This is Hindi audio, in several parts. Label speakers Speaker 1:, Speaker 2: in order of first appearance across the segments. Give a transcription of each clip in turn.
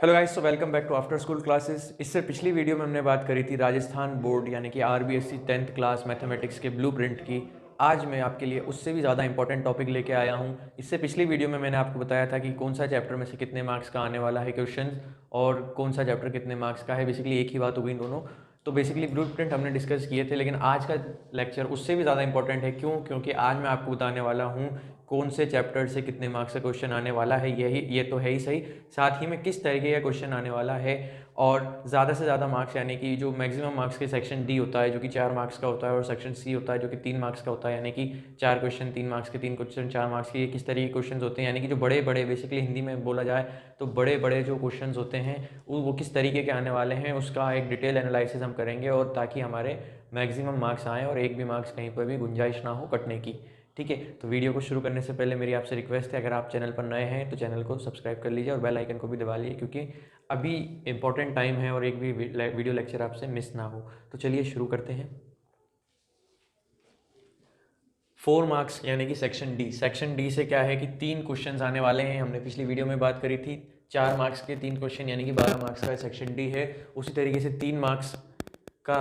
Speaker 1: Hello guys, welcome back to after school classes. इससे पिछली वीडियो में हमने बात करी थी राजस्थान बोर्ड यानी कि आरबीएससी 10th क्लास मैथमेटिक्स के ब्लूप्रिंट की। आज मैं आपके लिए उससे भी ज़्यादा इंपॉर्टेंट टॉपिक लेके आया हूँ। इससे पिछली वीडियो में मैंने आपको बताया था कि कौन सा चैप्टर में से कितने मार्क्स का आने वाला है क्वेश्चन और कौन सा चैप्टर कितने मार्क्स का है। बेसिकली एक ही बात हो गई दोनों। तो बेसिकली ब्लूप्रिंट हमने डिस्कस किए थे, लेकिन आज का लेक्चर उससे भी ज़्यादा इंपॉर्टेंट है। क्यों? क्योंकि आज मैं आपको बताने वाला हूँ कौन से चैप्टर से कितने मार्क्स का क्वेश्चन आने वाला है। ये तो है ही सही, साथ ही में किस तरीके का क्वेश्चन आने वाला है और ज़्यादा से ज़्यादा मार्क्स यानी कि जो मैक्सिमम मार्क्स के सेक्शन डी होता है जो कि 4 मार्क्स का होता है और सेक्शन सी होता है जो कि 3 मार्क्स का होता है, यानी कि 4 क्वेश्चन 3 मार्क्स के, 3 क्वेश्चन 4 मार्क्स के। ये किस तरीके के क्वेश्चन होते हैं, यानी कि जो बड़े बड़े बेसिकली हिंदी में बोला जाए तो बड़े बड़े जो क्वेश्चन होते हैं वो किस तरीके के आने वाले हैं, उसका एक डिटेल एनालिसिस हम करेंगे और ताकि हमारे मैक्सिमम मार्क्स आएँ और एक भी मार्क्स कहीं पर भी गुंजाइश ना हो कटने की। ठीक है, तो वीडियो को शुरू करने से पहले मेरी आपसे रिक्वेस्ट है, अगर आप चैनल पर नए हैं तो चैनल को सब्सक्राइब कर लीजिए और बेल आइकन को भी दबा लीजिए, क्योंकि अभी इंपॉर्टेंट टाइम है और एक भी वीडियो लेक्चर आपसे मिस ना हो। तो चलिए शुरू करते हैं। 4 मार्क्स यानी कि सेक्शन डी से क्या है कि 3 क्वेश्चन आने वाले हैं। हमने पिछली वीडियो में बात करी थी 4 मार्क्स के 3 क्वेश्चन यानी कि 12 मार्क्स का सेक्शन डी है। उसी तरीके से 3 मार्क्स का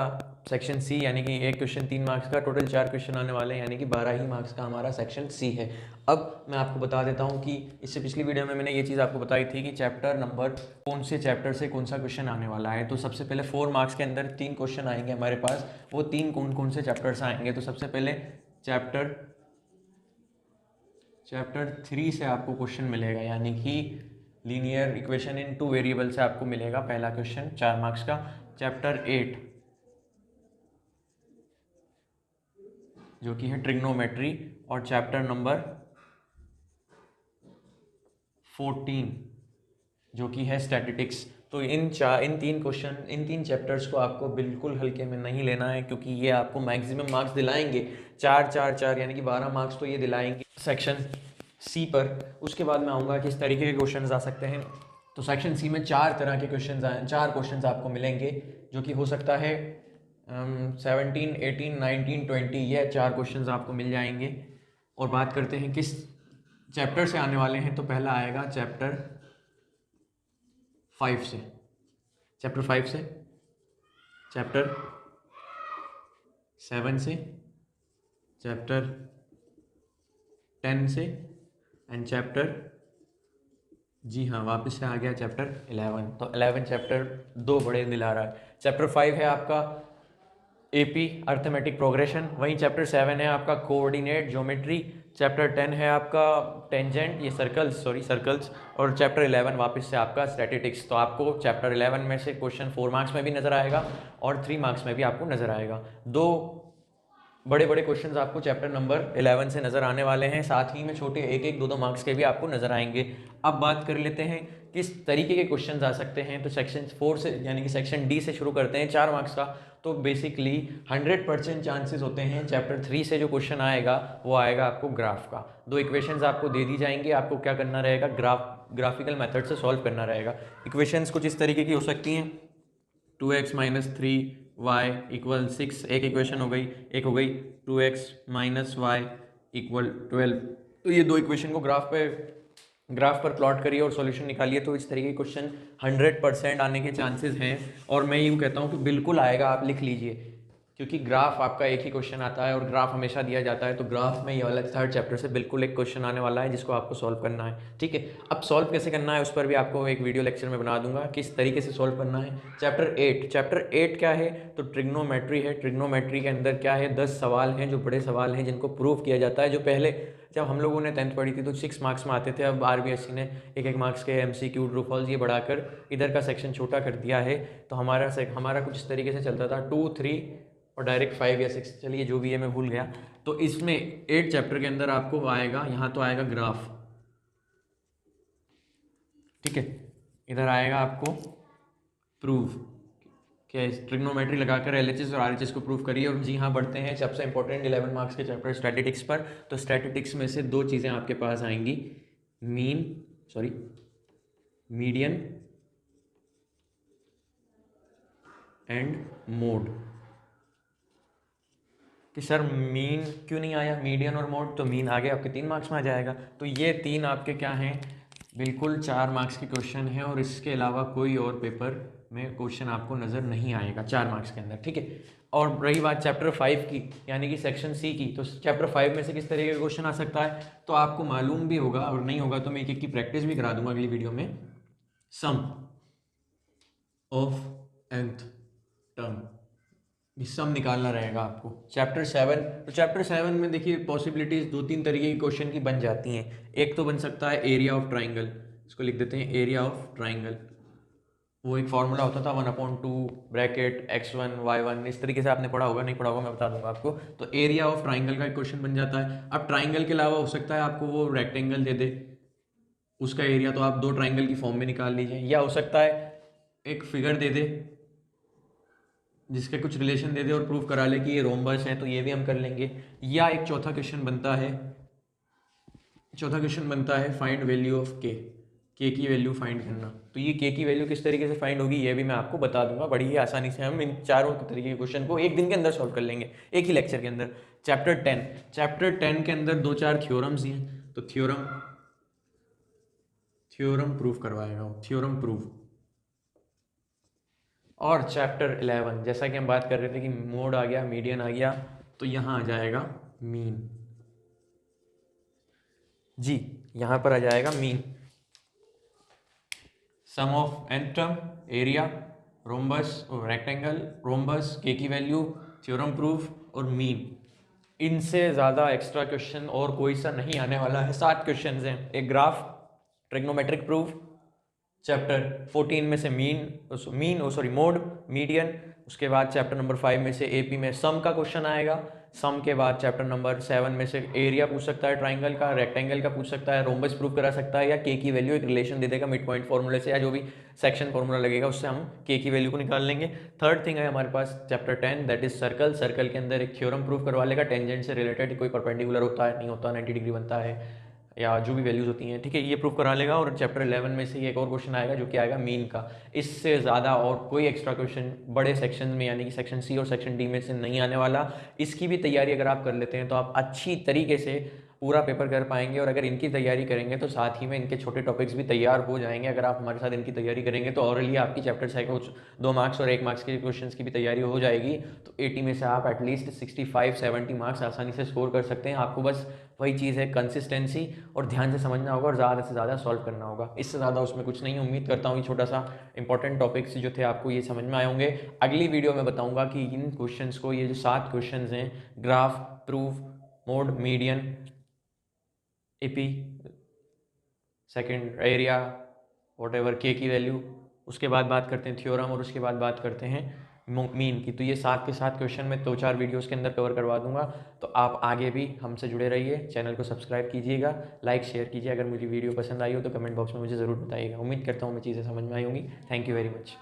Speaker 1: सेक्शन सी यानी कि एक क्वेश्चन 3 मार्क्स का, टोटल 4 क्वेश्चन आने वाले हैं यानी कि 12 ही मार्क्स का हमारा सेक्शन सी है। अब मैं आपको बता देता हूं कि इससे पिछली वीडियो में मैंने ये चीज़ आपको बताई थी कि चैप्टर नंबर कौन से चैप्टर से कौन सा क्वेश्चन आने वाला है। तो सबसे पहले 4 मार्क्स के अंदर 3 क्वेश्चन आएंगे हमारे पास। वो 3 कौन कौन से चैप्टर से आएंगे? तो सबसे पहले चैप्टर 3 से आपको क्वेश्चन मिलेगा, यानी कि लीनियर इक्वेशन इन 2 वेरिएबल से आपको मिलेगा पहला क्वेश्चन 4 मार्क्स का। चैप्टर 8 जो कि है ट्रिग्नोमेट्री, और चैप्टर नंबर 14 जो कि है स्टैटिस्टिक्स। तो इन 3 चैप्टर्स को आपको बिल्कुल हल्के में नहीं लेना है, क्योंकि ये आपको मैक्सिमम मार्क्स दिलाएंगे। 4 4 4 यानी कि 12 मार्क्स तो ये दिलाएंगे सेक्शन सी पर। उसके बाद मैं आऊँगा कि इस तरीके के क्वेश्चंस आ सकते हैं। तो सेक्शन सी में 4 तरह के चार क्वेश्चन आपको मिलेंगे, जो कि हो सकता है 17 18 19 20, ये 4 क्वेश्चन आपको मिल जाएंगे। और बात करते हैं किस चैप्टर से आने वाले हैं। तो पहला आएगा चैप्टर 5 से, चैप्टर 7 से, चैप्टर 10 से, एंड चैप्टर, जी हाँ, वापस से आ गया चैप्टर 11। तो 11 चैप्टर 2 बड़े दिला रहा है। चैप्टर 5 है आपका एपी अर्थमेटिक प्रोग्रेशन, वहीं चैप्टर 7 है आपका कोऑर्डिनेट ज्योमेट्री, चैप्टर 10 है आपका टेंजेंट, ये सर्कल्स, और चैप्टर 11 वापस से आपका स्टैटिस्टिक्स। तो आपको चैप्टर 11 में से क्वेश्चन 4 मार्क्स में भी नजर आएगा और 3 मार्क्स में भी आपको नजर आएगा। दो बड़े बड़े क्वेश्चंस आपको चैप्टर नंबर 11 से नज़र आने वाले हैं, साथ ही में छोटे 1 1 2 2 मार्क्स के भी आपको नज़र आएंगे। अब बात कर लेते हैं किस तरीके के क्वेश्चंस आ सकते हैं। तो सेक्शन 4 से यानी कि सेक्शन डी से शुरू करते हैं, 4 मार्क्स का। तो बेसिकली 100% चांसेस होते हैं चैप्टर 3 से जो क्वेश्चन आएगा वो आएगा आपको ग्राफ का। 2 इक्वेशंस आपको दे दी जाएंगी, आपको क्या करना रहेगा, ग्राफिकल मेथड से सॉल्व करना रहेगा। इक्वेशंस कुछ इस तरीके की हो सकती हैं, 2x माइनस 3y इक्वल 6, एक इक्वेशन हो गई। एक हो गई 2x माइनस वाई इक्वल 12। तो ये 2 इक्वेशन को ग्राफ पर प्लॉट करिए और सॉल्यूशन निकालिए। तो इस तरीके के क्वेश्चन 100% आने के चांसेस हैं, और मैं यूँ कहता हूँ कि बिल्कुल आएगा, आप लिख लीजिए, क्योंकि ग्राफ आपका एक ही क्वेश्चन आता है और ग्राफ हमेशा दिया जाता है। तो ग्राफ में ये वाला 3rd चैप्टर से बिल्कुल एक क्वेश्चन आने वाला है जिसको आपको सॉल्व करना है। ठीक है, अब सॉल्व कैसे करना है उस पर भी आपको एक वीडियो लेक्चर में बना दूंगा किस तरीके से सॉल्व करना है। चैप्टर 8 क्या है? तो ट्रिग्नोमेट्री है। ट्रिग्नोमेट्री के अंदर क्या है, 10 सवाल हैं जो बड़े सवाल हैं जिनको प्रूव किया जाता है। जो पहले जब हम लोगों ने 10th पढ़ी थी तो 6 मार्क्स में आते थे, अब आरबीएससी ने 1 1 मार्क्स के MCQ ट्रू फॉल्स ये बढ़ाकर इधर का सेक्शन छोटा कर दिया है। तो हमारा कुछ इस तरीके से चलता था 2 3 और डायरेक्ट 5 या 6, चलिए जो भी है मैं भूल गया। तो इसमें 8 चैप्टर के अंदर आपको आएगा, यहाँ तो आएगा ग्राफ, ठीक है, इधर आएगा आपको प्रूव, क्या ट्रिग्नोमेट्री लगाकर एलएचएस और आरएचएस को प्रूव करिए। और जी हाँ, बढ़ते हैं सबसे इंपॉर्टेंट 11 मार्क्स के चैप्टर स्टैटिस्टिक्स पर। तो स्टैटिस्टिक्स में से 2 चीज़ें आपके पास आएंगी, मीडियन एंड मोड। कि सर मीन क्यों नहीं आया, मीडियन और मोड? तो मीन आगे आपके 3 मार्क्स में आ जाएगा। तो ये 3 आपके क्या हैं, बिल्कुल 4 मार्क्स के क्वेश्चन है और इसके अलावा कोई और पेपर में क्वेश्चन आपको नज़र नहीं आएगा 4 मार्क्स के अंदर, ठीक है। और रही बात चैप्टर 5 की, यानी कि सेक्शन सी की, तो चैप्टर 5 में से किस तरीके का क्वेश्चन आ सकता है तो आपको मालूम भी होगा, और नहीं होगा तो मैं एक एक की प्रैक्टिस भी करा दूंगा अगली वीडियो में। सम ऑफ nth टर्म, सम निकालना रहेगा आपको। चैप्टर 7, तो चैप्टर 7 में देखिए पॉसिबिलिटीज 2-3 तरीके की क्वेश्चन की बन जाती हैं। एक तो बन सकता है एरिया ऑफ ट्राइंगल, इसको लिख देते हैं एरिया ऑफ ट्राइंगल। वो एक फॉर्मूला होता था 1/2 ब्रैकेट x1 y1, इस तरीके से आपने पढ़ा होगा, नहीं पढ़ा होगा मैं बता दूंगा आपको। तो एरिया ऑफ ट्राइंगल का एक क्वेश्चन बन जाता है। अब ट्राइंगल के अलावा हो सकता है आपको वो रेक्टेंगल दे दे, उसका एरिया तो आप 2 ट्राइंगल की फॉर्म में निकाल लीजिए, या हो सकता है एक फिगर दे दे जिसके कुछ रिलेशन दे दे और प्रूफ करा ले कि ये रोम्बस है, तो ये भी हम कर लेंगे। या एक चौथा क्वेश्चन बनता है फाइंड वैल्यू ऑफ के की वैल्यू फाइंड करना। तो ये के की वैल्यू किस तरीके से फाइंड होगी ये भी मैं आपको बता दूंगा, बड़ी ही आसानी से हम इन चारों तरीके के क्वेश्चन को एक दिन के अंदर सॉल्व कर लेंगे, एक ही लेक्चर के अंदर। चैप्टर 10 के अंदर 2-4 थ्योरम्स हैं, तो थ्योरम प्रूफ करवाएगा, थ्योरम प्रूफ। और चैप्टर 11 जैसा कि हम बात कर रहे थे कि मोड आ गया, मीडियन आ गया, तो यहाँ आ जाएगा मीन। जी यहाँ पर आ जाएगा mean. Sum of nth term, area, rhombus और रेक्टेंगल, रोम्बस, के की वैल्यू, थ्योरम प्रूफ और मीन। इनसे ज़्यादा एक्स्ट्रा क्वेश्चन और कोई सा नहीं आने वाला है। 7 क्वेश्चन हैं, एक ग्राफ, ट्रिग्नोमेट्रिक प्रूफ, चैप्टर 14 में से मोड, मीडियन। उसके बाद चैप्टर नंबर 5 में से एपी में सम का क्वेश्चन आएगा। सम के बाद चैप्टर नंबर 7 में से एरिया पूछ सकता है ट्राइंगल का, रेक्टेंगल का पूछ सकता है, रोम्बस प्रूफ करा सकता है, या के की वैल्यू एक रिलेशन दे देगा मिड पॉइंट फॉर्मूले से, या जो भी सेक्शन फॉर्मूला लगेगा उससे हम के की वैल्यू को निकाल लेंगे। थर्ड थिंग है हमारे पास चैप्टर 10, दैट इज सर्कल के अंदर एक थ्योरम प्रूफ करवा लेगा, टेंजेंट से रिलेटेड कोई परपेंडिकुलर होता है नहीं होता, 90 डिग्री बनता है, या जो भी वैल्यूज होती हैं, ठीक है, ये प्रूफ करा लेगा। और चैप्टर 11 में से एक और क्वेश्चन आएगा जो कि आएगा मीन का। इससे ज़्यादा और कोई एक्स्ट्रा क्वेश्चन बड़े सेक्शन में यानी कि सेक्शन सी और सेक्शन डी में से नहीं आने वाला। इसकी भी तैयारी अगर आप कर लेते हैं तो आप अच्छी तरीके से पूरा पेपर कर पाएंगे, और अगर इनकी तैयारी करेंगे तो साथ ही में इनके छोटे टॉपिक्स भी तैयार हो जाएंगे। अगर आप हमारे साथ इनकी तैयारी करेंगे तो ऑरली आपकी चैप्टर से कुछ 2 मार्क्स और 1 मार्क्स के क्वेश्चंस की भी तैयारी हो जाएगी। तो 80 में से आप एटलीस्ट 65-70 मार्क्स आसानी से स्कोर कर सकते हैं। आपको बस वही चीज़ है, कंसिस्टेंसी और ध्यान से समझना होगा और ज़्यादा से ज़्यादा सॉल्व करना होगा। इससे ज़्यादा उसमें कुछ नहीं। उम्मीद करता हूँ ये छोटा सा इंपॉर्टेंट टॉपिक्स जो थे आपको ये समझ में आए होंगे। अगली वीडियो में बताऊँगा कि इन क्वेश्चंस को, ये जो 7 क्वेश्चंस हैं, graph, proof, mode, median, AP, second area, whatever, के की वैल्यू, उसके बाद बात करते हैं थ्योरम, और उसके बाद बात करते हैं मीन की। तो ये 7 के 7 क्वेश्चन मैं 2-4 वीडियोस के अंदर कवर करवा दूंगा। तो आप आगे भी हमसे जुड़े रहिए, चैनल को सब्सक्राइब कीजिएगा, लाइक शेयर कीजिए। अगर मुझे वीडियो पसंद आई हो तो कमेंट बॉक्स में मुझे ज़रूर बताइएगा। उम्मीद करता हूँ मैं चीज़ें समझ में आई होंगी। Thank you very much.